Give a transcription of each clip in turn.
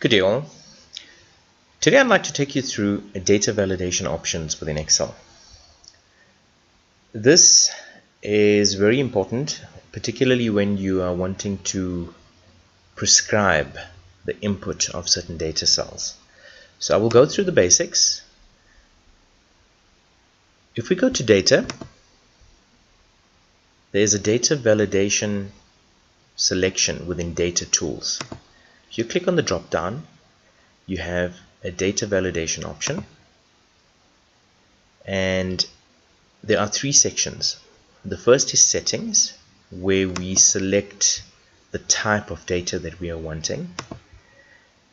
Good day all. Today I'd like to take you through data validation options within Excel. This is very important, particularly when you are wanting to prescribe the input of certain data cells. So I will go through the basics. If we go to data, there's a data validation selection within data tools. If you click on the drop down, you have a data validation option, and there are three sections. The first is settings, where we select the type of data that we are wanting.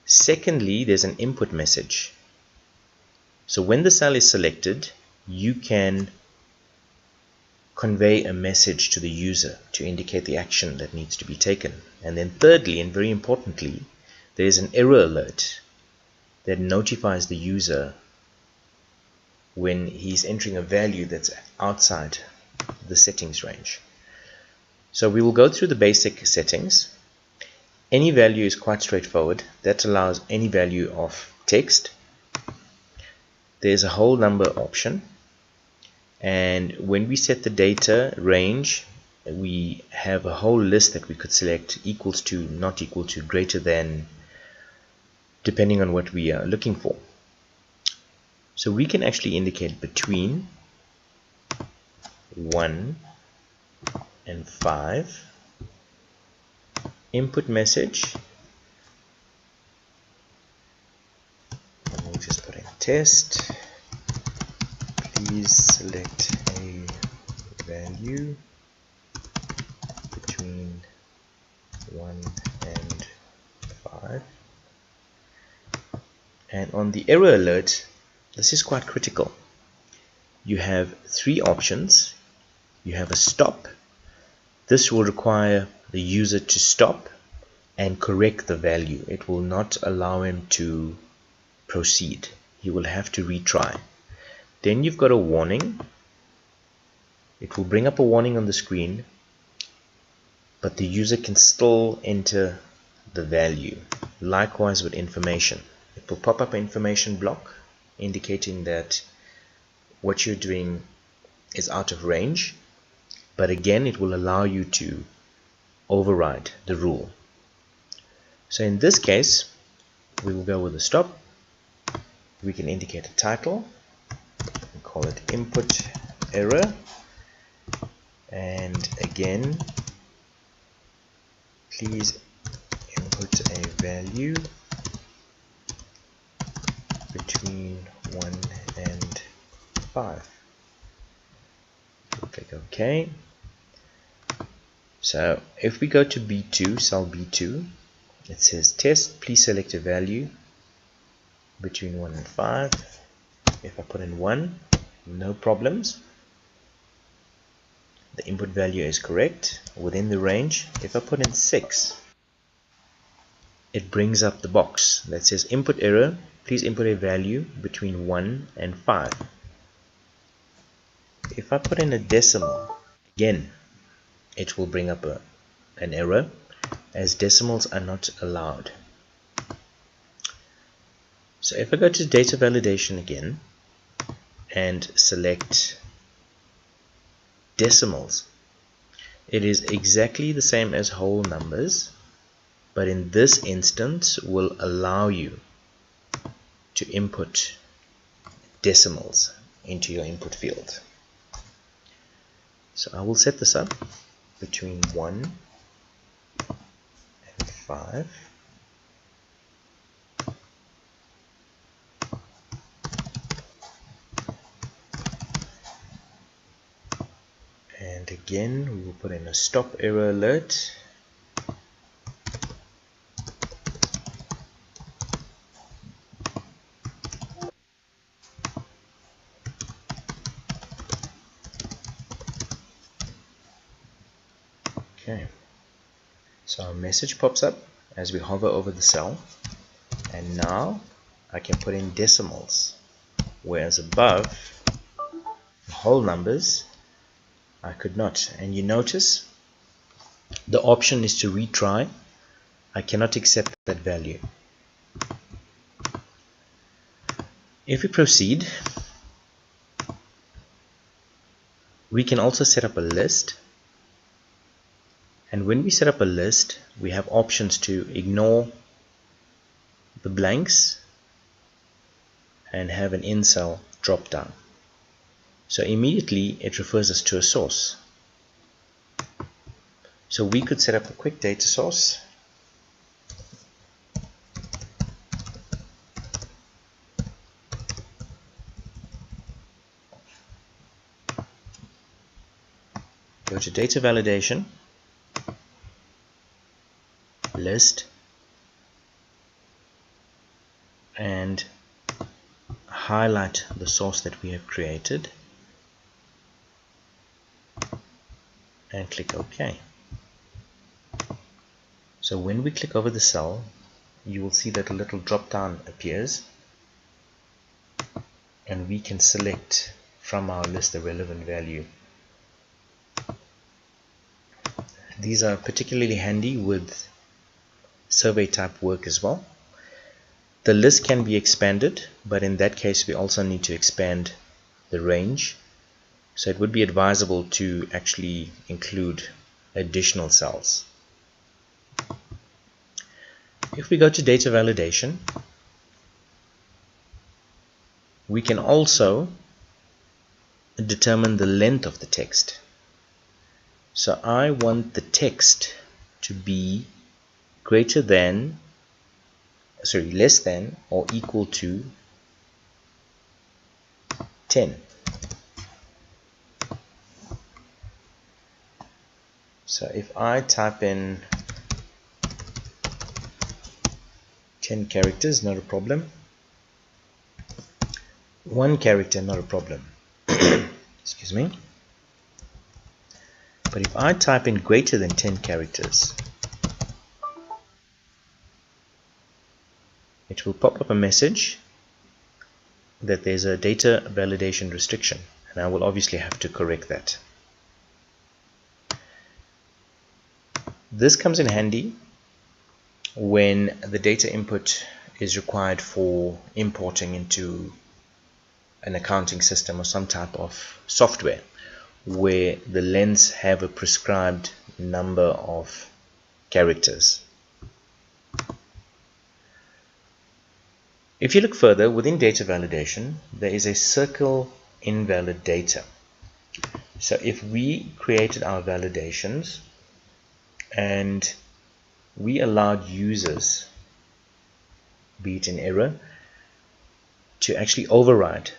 Secondly, there's an input message. So when the cell is selected, you can convey a message to the user to indicate the action that needs to be taken. And then thirdly, and very importantly, there is an error alert that notifies the user when he's entering a value that's outside the settings range. So we will go through the basic settings. Any value is quite straightforward. That allows any value of text. There's a whole number option, and when we set the data range, we have a whole list that we could select: equals to, not equal to, greater than, depending on what we are looking for. So we can actually indicate between 1 and 5. Input message, and we'll just put in test. Please select a value between 1 and 5. And on the error alert, this is quite critical. You have three options. You have a stop. This will require the user to stop and correct the value. It will not allow him to proceed. He will have to retry. Then you've got a warning. It will bring up a warning on the screen, but the user can still enter the value. Likewise with information. It will pop up an information block indicating that what you're doing is out of range, but again it will allow you to override the rule. So in this case, we will go with a stop. We can indicate a title and call it input error, and again, please input a value between 1 and 5. We'll click OK. So if we go to B2, cell B2, it says test, please select a value between 1 and 5. If I put in 1, no problems. The input value is correct within the range. If I put in 6, it brings up the box that says input error, please input a value between 1 and 5. If I put in a decimal, again, it will bring up an error, as decimals are not allowed. So if I go to data validation again and select decimals, it is exactly the same as whole numbers, but in this instance will allow you to input decimals into your input field. So I will set this up between 1 and 5. And again, we will put in a stop error alert. Okay, so our message pops up as we hover over the cell, and now I can put in decimals, whereas above whole numbers I could not. And you notice the option is to retry. I cannot accept that value. If we proceed, we can also set up a list, and when we set up a list we have options to ignore the blanks and have an in cell drop down. So immediately it refers us to a source. So we could set up a quick data source. Go to data validation, list, and highlight the source that we have created and click OK. So when we click over the cell, you will see that a little drop down appears and we can select from our list the relevant value. These are particularly handy with survey type work as well. The list can be expanded, but in that case we also need to expand the range. So it would be advisable to actually include additional cells. If we go to data validation, we can also determine the length of the text. So I want the text to be less than or equal to 10. So if I type in 10 characters, not a problem. 1 character, not a problem. Excuse me. But if I type in greater than 10 characters, it will pop up a message that there's a data validation restriction, and I will obviously have to correct that. This comes in handy when the data input is required for importing into an accounting system or some type of software where the lengths have a prescribed number of characters. If you look further within data validation, there is a circle invalid data. So if we created our validations and we allowed users, be it in error, to actually override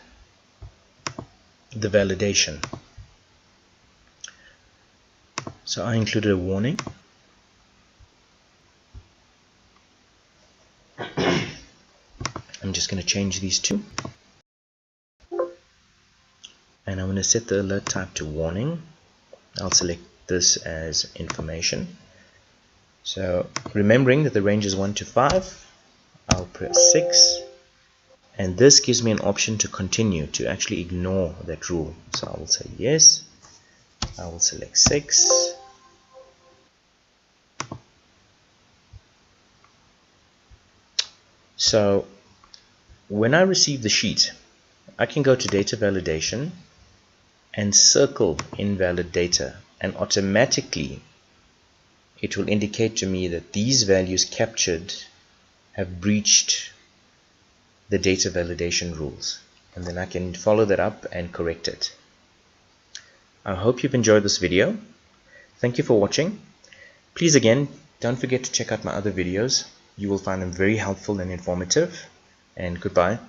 the validation. So I included a warning. I'm just going to change these two. And I'm going to set the alert type to warning. I'll select this as information. So remembering that the range is 1 to 5, I'll press 6. And this gives me an option to continue, to actually ignore that rule. So I will say yes. I will select 6. So when I receive the sheet, I can go to data validation and circle invalid data, and automatically it will indicate to me that these values captured have breached the data validation rules, and then I can follow that up and correct it. I hope you've enjoyed this video. Thank you for watching. Please again, don't forget to check out my other videos. You will find them very helpful and informative. And goodbye.